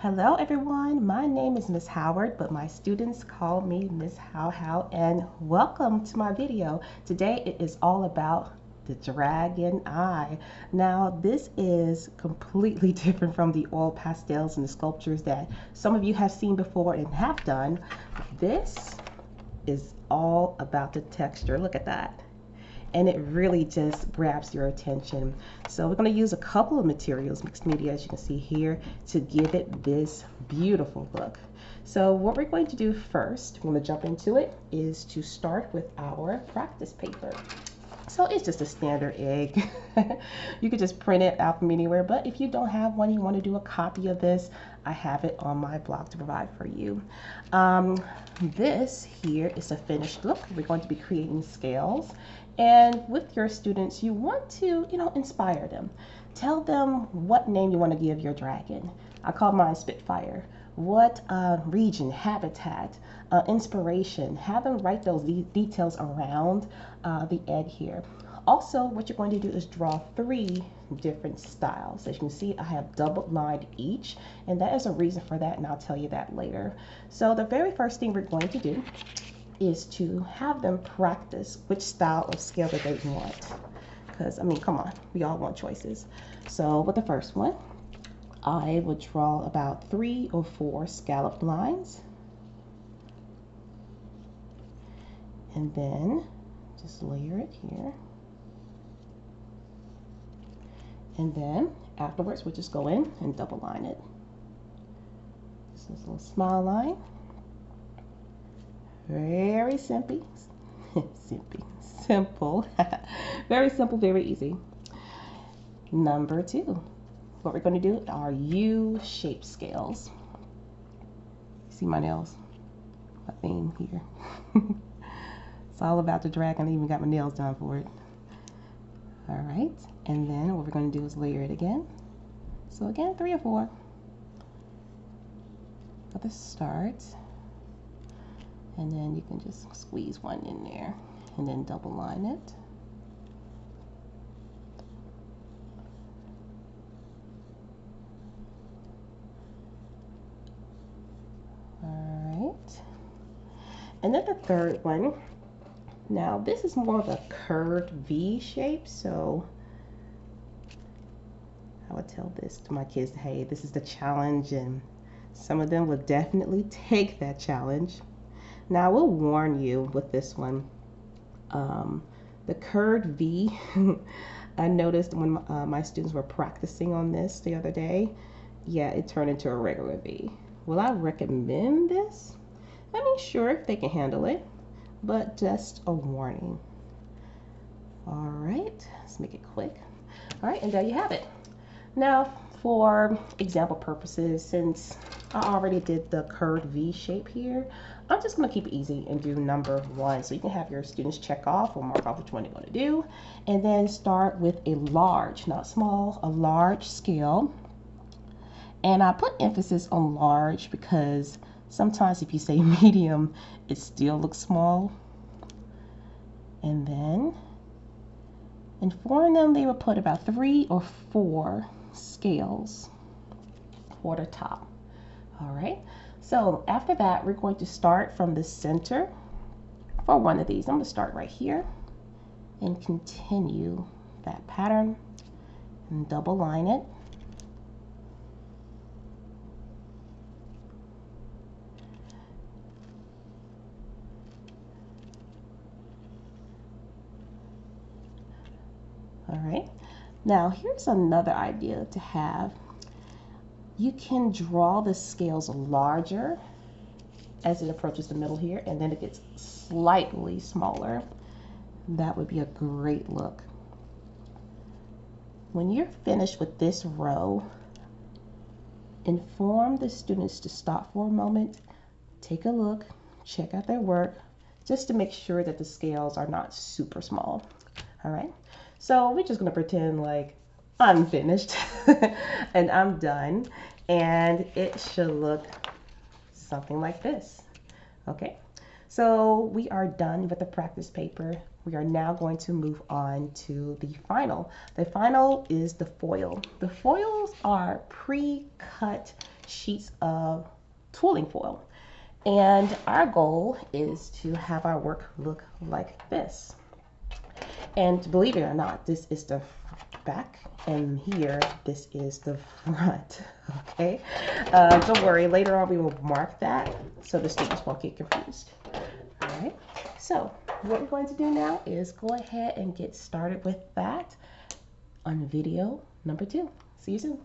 Hello everyone, my name is Miss Howard, but my students call me Miss How How, and welcome to my video. Today it is all about the dragon eye. Now this is completely different from the oil pastels and the sculptures that some of you have seen before and have done. This is all about the texture. Look at that. And it really just grabs your attention. So we're going to use a couple of materials, mixed media, as you can see here, to give it this beautiful look. So what we're going to do first, we're going to jump into it, is to start with our practice paper. So it's just a standard egg. You could just print it out from anywhere, but if you don't have one, you want to do a copy of this, I have it on my blog to provide for you. This here is a finished look. We're going to be creating scales, and with your students, you want to, inspire them. Tell them what name you want to give your dragon. I call mine Spitfire. What region, habitat, inspiration. Have them write those details around the egg here. Also, what you're going to do is draw 3 different styles. As you can see, I have double lined each, and that is a reason for that, and I'll tell you that later. So the very first thing we're going to do is to have them practice which style of scale that they want. Because, I mean, come on, we all want choices. So with the first one, I would draw about 3 or 4 scalloped lines. And then just layer it here. And then afterwards, we'll just go in and double line it. This is a little smile line. Very simple. Simple. Very simple, very easy. Number 2. What we're going to do are U-shaped scales. See my nails? My theme here. It's all about the dragon. I even got my nails done for it. All right, and then what we're going to do is layer it again. So again, 3 or 4 for the start. And then you can just squeeze one in there and then double line it. All right. And then the third one. Now this is more of a curved V shape, so I would tell this to my kids, hey, this is the challenge, and some of them will definitely take that challenge. Now I will warn you with this one, the curved V, I noticed when my students were practicing on this the other day, yeah, it turned into a regular V. Will I recommend this? I mean, sure, if they can handle it, but just a warning. All right, let's make it quick. All right, and there you have it. Now, for example purposes, since I already did the curved V shape here, I'm just going to keep it easy and do number 1. So you can have your students check off or mark off which one they're going to do, and then start with a large, not small, a large scale. And I put emphasis on large because sometimes if you say medium, it still looks small. And then, for them, they would put about 3 or 4 scales for the top. All right. So after that, we're going to start from the center for one of these. I'm going to start right here and continue that pattern and double line it. All right, now here's another idea to have. You can draw the scales larger as it approaches the middle here, and then it gets slightly smaller. That would be a great look. When you're finished with this row, inform the students to stop for a moment, take a look, check out their work, just to make sure that the scales are not super small. All right. So we're just going to pretend like I'm finished and I'm done, and it should look something like this. Okay, so we are done with the practice paper. We are now going to move on to the final. The final is the foil. The foils are pre-cut sheets of tooling foil. And our goal is to have our work look like this. And believe it or not, this is the back, and here, this is the front, okay? Don't worry, later on we will mark that so the students won't get confused. All right, so what we're going to do now is go ahead and get started with that on video number 2. See you soon.